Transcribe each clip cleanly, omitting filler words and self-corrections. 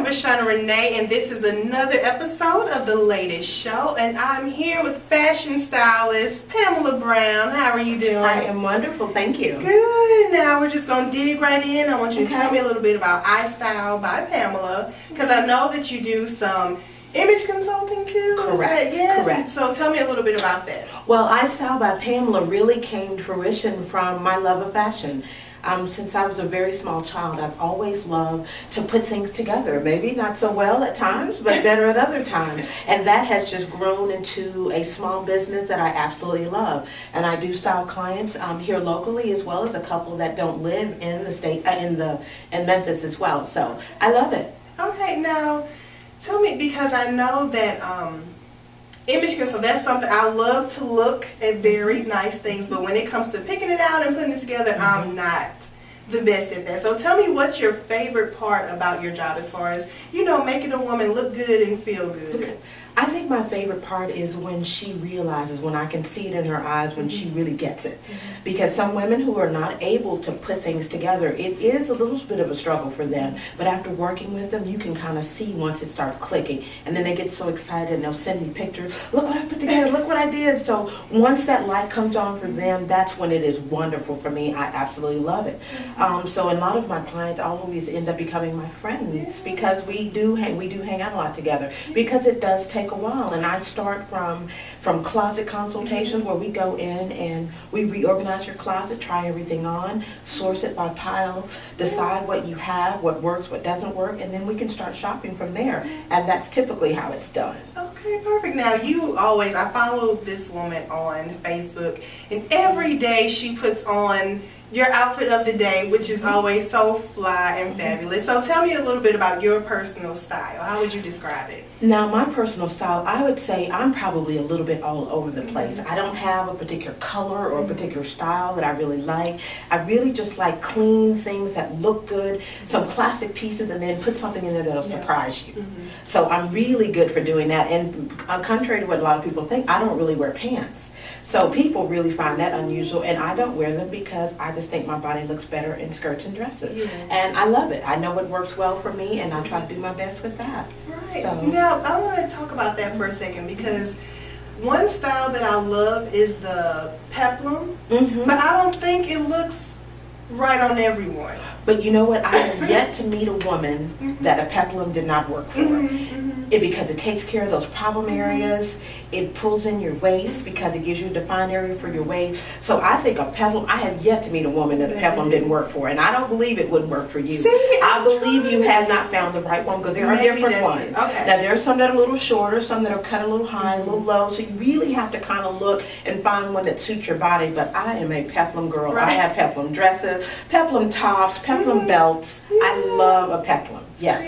I'm Vashana Renee, and this is another episode of The Latest Show, and I'm here with fashion stylist Pamela Brown. How are you doing? I am wonderful, thank you. Good. Now we're just going to dig right in. I want you to tell me a little bit about iStyle by Pamela, because I know that you do some image consulting too. Correct. Yes. Correct. So tell me a little bit about that. Well, iStyle by Pamela really came to fruition from my love of fashion. Since I was a very small child, I've always loved to put things together. Maybe not so well at times, but better at other times. And that has just grown into a small business that I absolutely love. And I do style clients here locally, as well as a couple that don't live in the state, in Memphis as well. So I love it. Okay, now tell me, because I know that image consult, that's something I love to look at, very nice things, but when it comes to picking it out and putting it together, I'm not the best at that. So tell me, what's your favorite part about your job as far as, making a woman look good and feel good? Okay. I think my favorite part is when she realizes, when I can see it in her eyes, when she really gets it. Because some women who are not able to put things together, it is a little bit of a struggle for them. But after working with them, you can kind of see once it starts clicking. And then they get so excited and they'll send me pictures. Look what I put together, look what I did. So once that light comes on for them, that's when it is wonderful for me. I absolutely love it. So a lot of my clients always end up becoming my friends because we do hang out a lot together, because it does take a while. And I start from closet consultations, where we go in and we reorganize your closet, try everything on, source it by piles, decide what you have, what works, what doesn't work, and then we can start shopping from there. And that's typically how it's done. Okay, perfect. Now I follow this woman on Facebook, and every day she puts on your outfit of the day, which is always so fly and fabulous. So tell me a little bit about your personal style. How would you describe it? Now, my personal style, I would say I'm probably a little bit all over the place. I don't have a particular color or a particular style that I really like. I really just like clean things that look good, some classic pieces, and then put something in there that'll surprise you. So I'm really good for doing that. And contrary to what a lot of people think, I don't really wear pants. So people really find that unusual, and I don't wear them because I just think my body looks better in skirts and dresses. Yes. And I love it. I know it works well for me, and I try to do my best with that. Right. So. Now, I want to talk about that for a second, because one style that I love is the peplum, but I don't think it looks right on everyone. But you know what? I have yet to meet a woman that a peplum did not work for. Because it takes care of those problem areas. It pulls in your waist because it gives you a defined area for your waist. So I think a peplum, I have yet to meet a woman that a peplum didn't work for. And I don't believe it wouldn't work for you. I believe you have not found the right one, because there are different ones. Okay. Now there are some that are a little shorter, some that are cut a little high, a little low. So you really have to kind of look and find one that suits your body. But I am a peplum girl. Right. I have peplum dresses, peplum tops, peplum belts. I love a peplum. Yes.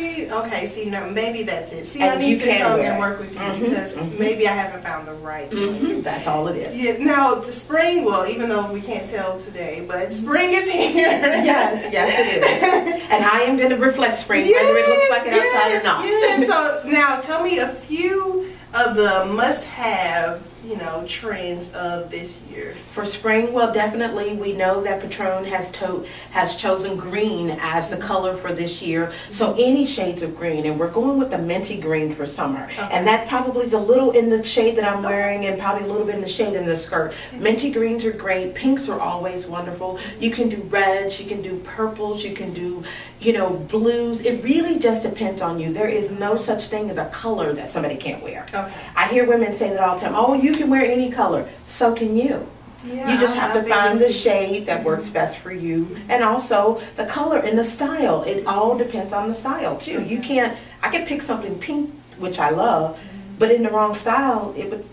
See, maybe that's it. See, And I need to come and it. work with you because maybe I haven't found the right one. That's all it is. Yeah. Now, the spring, well, even though we can't tell today, but spring is here. Yes, it is. And I am going to reflect spring, whether it looks like it outside or not. Yes. So now tell me a few of the must-have, trends of this year. For spring, well, definitely we know that Patron has chosen green as the color for this year. So any shades of green, and we're going with the minty green for summer. And that probably is a little in the shade that I'm wearing, and probably a little bit in the shade in the skirt. Minty greens are great. Pinks are always wonderful. You can do reds, you can do purples, you can do, blues. It really just depends on you. There is no such thing as a color that somebody can't wear. I hear women say that all the time. Oh, you can wear any color. So can you. Yeah, you just have to find the shade that works best for you, and also the color and the style. It all depends on the style too. I could pick something pink, which I love, but in the wrong style, it would,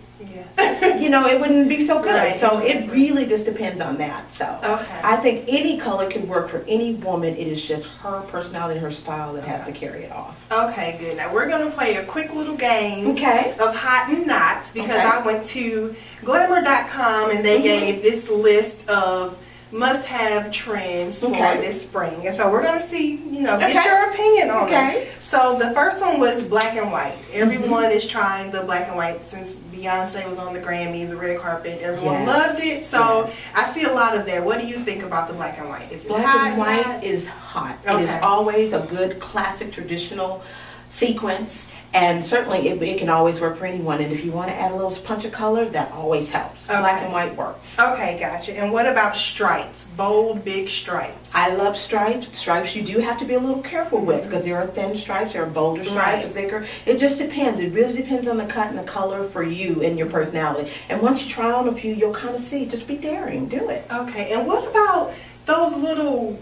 it wouldn't be so good. Right. So it really just depends on that. So I think any color can work for any woman. It is just her personality and her style that has to carry it off. Okay, good. Now we're going to play a quick little game of hot and nots, because I went to glamour.com and they gave this list of must-have trends for this spring. And so we're going to see, get your opinion on it. So the first one was black and white. Everyone is trying the black and white since Beyonce was on the Grammys, the red carpet. Everyone loved it. So I see a lot of that. What do you think about the black and white? Is it black hot, and white is hot. It is always a good classic traditional sequins. And certainly it can always work for anyone. And if you want to add a little punch of color, that always helps. Okay. Black and white works. Okay, gotcha. And what about stripes? Bold, big stripes. I love stripes. Stripes you do have to be a little careful with because there are thin stripes, there are bolder stripes, thicker. It just depends. It really depends on the cut and the color for you and your personality. And once you try on a few, you'll kind of see. Just be daring. Do it. Okay. And what about those little,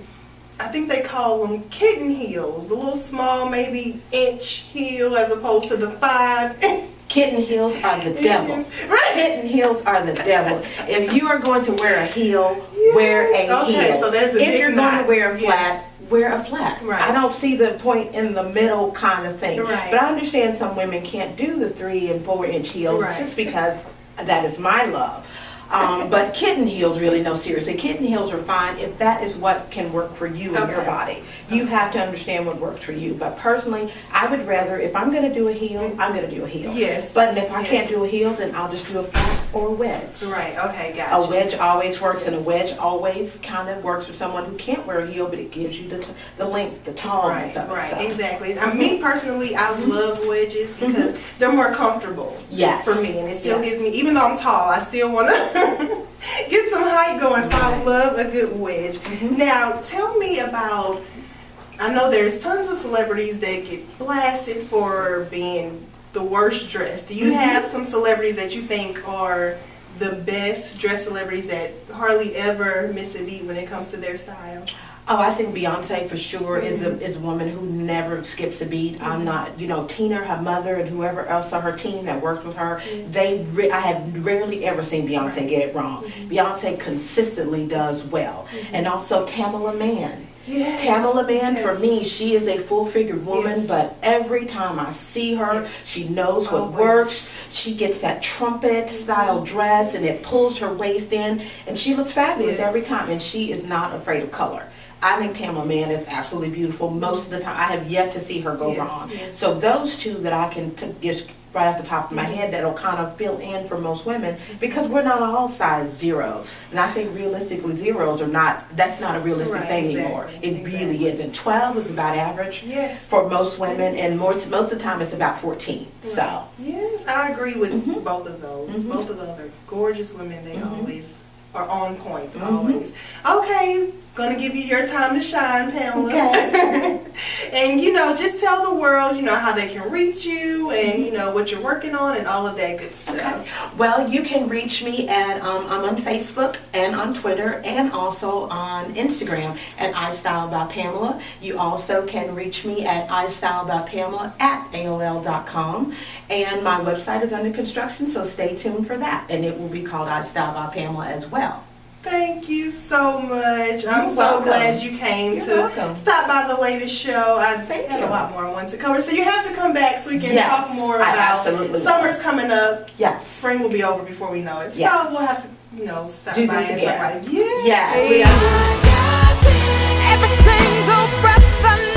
I think they call them kitten heels, the little small, maybe inch heel as opposed to the 5. Kitten heels are the devil. Right. Kitten heels are the devil. If you are going to wear a heel, wear a heel. So there's a if you're going to wear a flat, wear a flat. Right. I don't see the point in the middle kind of thing. Right. But I understand some women can't do the 3 and 4 inch heels just because that is my love. But kitten heels, really, no, seriously, kitten heels are fine if that is what can work for you and your body. You have to understand what works for you. But personally, I would rather, if I'm going to do a heel, I'm going to do a heel. Yes. But if I can't do a heel, then I'll just do a flat or a wedge. Right, okay, gotcha. A wedge always works, and a wedge always kind of works for someone who can't wear a heel, but it gives you the length, the tallness of it. Right, exactly. Me personally, I love wedges because they're more comfortable for me, and it still gives me, even though I'm tall, I still want to get some height going, so I love a good wedge. Now, tell me about, I know there's tons of celebrities that get blasted for being the worst dressed. Do you have some celebrities that you think are the best dressed celebrities that hardly ever miss a beat when it comes to their style? Oh, I think Beyonce for sure is a woman who never skips a beat. I'm not, Tina, her mother, and whoever else on her team that works with her, I have rarely ever seen Beyonce get it wrong. Beyonce consistently does well. And also Pamela Mann. Yes. Pamela Mann, for me, she is a full-figured woman, but every time I see her, she knows what works. She gets that trumpet-style dress, and it pulls her waist in, and she looks fabulous every time, and she is not afraid of color. I think Pamela Mann is absolutely beautiful. Most of the time, I have yet to see her go wrong. So those two that I can just right off the top of my head that'll kind of fill in for most women, because we're not all size zeros. And I think realistically zeros are not, that's not a realistic thing anymore. It really isn't. 12 is about average for most women, and most of the time it's about 14. So yes, I agree with both of those. Both of those are gorgeous women. They always are on point, always. Okay, gonna give you your time to shine, Pamela. Okay. And just tell the world, how they can reach you, and what you're working on, and all of that good stuff. Okay. Well, you can reach me at I'm on Facebook and on Twitter and also on Instagram at iStyleByPamela. You also can reach me at iStyleByPamela@AOL.com, and my website is under construction, so stay tuned for that, and it will be called iStyle by Pamela as well. Thank you so much. I'm so glad you came to stop by the latest show. I had a lot more I wanted to cover, so you have to come back so we can talk more about summer's coming up. Yes. Spring will be over before we know it. So we'll have to, stop do by this and again. talk about it. Yes. Yes. Every single breath I